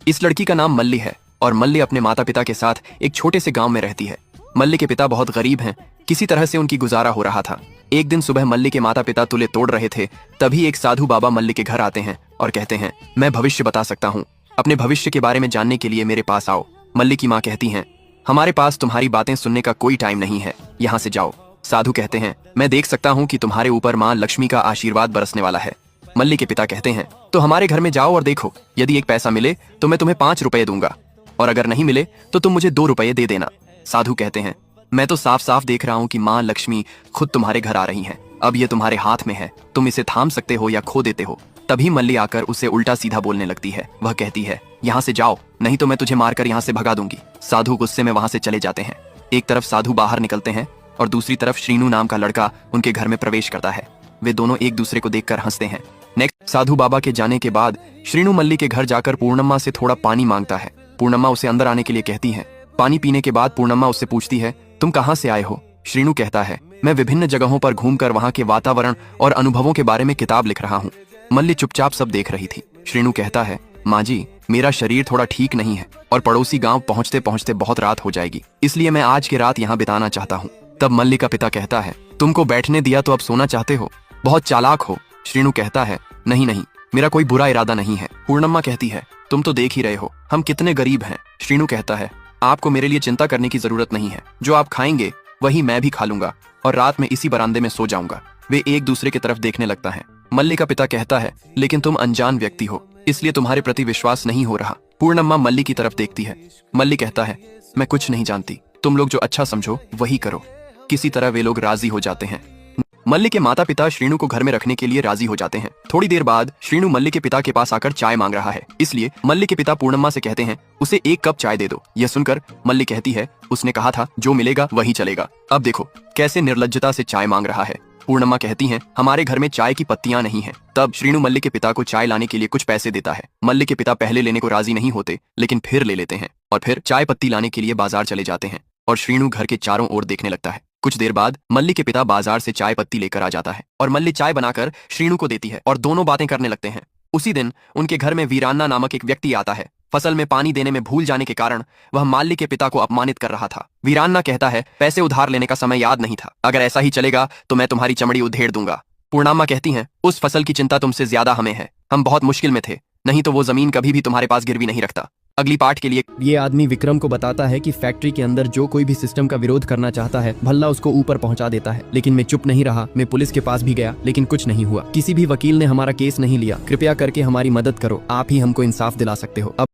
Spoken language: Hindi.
इस लड़की का नाम मल्ली है और मल्ली अपने माता पिता के साथ एक छोटे से गांव में रहती है। मल्ली के पिता बहुत गरीब हैं, किसी तरह से उनकी गुजारा हो रहा था। एक दिन सुबह मल्ली के माता पिता तुले तोड़ रहे थे, तभी एक साधु बाबा मल्ली के घर आते हैं और कहते हैं, मैं भविष्य बता सकता हूँ, अपने भविष्य के बारे में जानने के लिए मेरे पास आओ। मल्ली की माँ कहती हैं, हमारे पास तुम्हारी बातें सुनने का कोई टाइम नहीं है, यहाँ से जाओ। साधु कहते हैं, मैं देख सकता हूँ कि तुम्हारे ऊपर माँ लक्ष्मी का आशीर्वाद बरसने वाला है। मल्ली के पिता कहते हैं, तो हमारे घर में जाओ और देखो, यदि एक पैसा मिले तो मैं तुम्हें 5 रुपए दूंगा, और अगर नहीं मिले तो तुम मुझे 2 रुपए दे देना। साधु कहते हैं, मैं तो साफ साफ देख रहा हूँ कि माँ लक्ष्मी खुद तुम्हारे घर आ रही हैं। अब ये तुम्हारे हाथ में है, तुम इसे थाम सकते हो या खो देते हो। तभी मल्ली आकर उसे उल्टा सीधा बोलने लगती है। वह कहती है, यहाँ से जाओ, नहीं तो मैं तुझे मारकर यहाँ से भगा दूंगी। साधु गुस्से में वहां से चले जाते हैं। एक तरफ साधु बाहर निकलते हैं और दूसरी तरफ श्रीनु नाम का लड़का उनके घर में प्रवेश करता है। वे दोनों एक दूसरे को देखकर हंसते हैं। नेक्स्ट, साधु बाबा के जाने के बाद श्रीनु मल्ली के घर जाकर पूर्णम्मा से थोड़ा पानी मांगता है। पूर्णम्मा उसे अंदर आने के लिए कहती है। पानी पीने के बाद पूर्णम्मा उससे पूछती है, तुम कहाँ से आए हो? श्रीनु कहता है, मैं विभिन्न जगहों पर घूमकर वहाँ के वातावरण और अनुभवों के बारे में किताब लिख रहा हूँ। मल्ली चुपचाप सब देख रही थी। श्रीनु कहता है, माँ जी, मेरा शरीर थोड़ा ठीक नहीं है और पड़ोसी गांव पहुँचते पहुँचते बहुत रात हो जाएगी, इसलिए मैं आज की रात यहाँ बिताना चाहता हूँ। तब मल्ली का पिता कहता है, तुमको बैठने दिया तो अब सोना चाहते हो, बहुत चालाक हो। श्रीनु कहता है, नहीं नहीं, मेरा कोई बुरा इरादा नहीं है। पूर्णम्मा कहती है, तुम तो देख ही रहे हो हम कितने गरीब हैं। श्रीनु कहता है, आपको मेरे लिए चिंता करने की जरूरत नहीं है, जो आप खाएंगे वही मैं भी खा लूंगा और रात में इसी बरामदे में सो जाऊंगा। वे एक दूसरे की तरफ देखने लगता है। मल्ली का पिता कहता है, लेकिन तुम अनजान व्यक्ति हो, इसलिए तुम्हारे प्रति विश्वास नहीं हो रहा। पूर्णम्मा मल्ली की तरफ देखती है। मल्ली कहता है, मैं कुछ नहीं जानती, तुम लोग जो अच्छा समझो वही करो। किसी तरह वे लोग राजी हो जाते हैं। मल्ली के माता पिता श्रीनु को घर में रखने के लिए राजी हो जाते हैं। थोड़ी देर बाद श्रीनु मल्ली के पिता के पास आकर चाय मांग रहा है, इसलिए मल्ली के पिता पूर्णम्मा से कहते हैं, उसे 1 कप चाय दे दो। यह सुनकर मल्ली कहती है, उसने कहा था जो मिलेगा वही चलेगा, अब देखो कैसे निर्लज्जता से चाय मांग रहा है। पूर्णम्मा कहती हैं, हमारे घर में चाय की पत्तियां नहीं हैं। तब श्रीनु मल्ली के पिता को चाय लाने के लिए कुछ पैसे देता है। मल्ली के पिता पहले लेने को राजी नहीं होते, लेकिन फिर ले लेते हैं और फिर चाय पत्ती लाने के लिए बाजार चले जाते हैं और श्रीनु घर के चारों ओर देखने लगता है। कुछ देर बाद मल्ली के पिता बाजार से चाय पत्ती लेकर आ जाता है और मल्ली चाय बनाकर श्रीनु को देती है और दोनों बातें करने लगते हैं। उसी दिन उनके घर में वीरान्ना नामक एक व्यक्ति आता है। फसल में पानी देने में भूल जाने के कारण वह मल्ली के पिता को अपमानित कर रहा था। वीरान्ना कहता है, पैसे उधार लेने का समय याद नहीं था, अगर ऐसा ही चलेगा तो मैं तुम्हारी चमड़ी उधेड़ दूंगा। पूर्णम्मा कहती हैं, उस फसल की चिंता तुमसे ज्यादा हमें है, हम बहुत मुश्किल में थे, नहीं तो वो जमीन कभी भी तुम्हारे पास गिरवी नहीं रखता। अगली पार्ट के लिए ये आदमी विक्रम को बताता है कि फैक्ट्री के अंदर जो कोई भी सिस्टम का विरोध करना चाहता है भल्ला उसको ऊपर पहुंचा देता है। लेकिन मैं चुप नहीं रहा, मैं पुलिस के पास भी गया, लेकिन कुछ नहीं हुआ। किसी भी वकील ने हमारा केस नहीं लिया। कृपया करके हमारी मदद करो, आप ही हमको इंसाफ दिला सकते हो। अब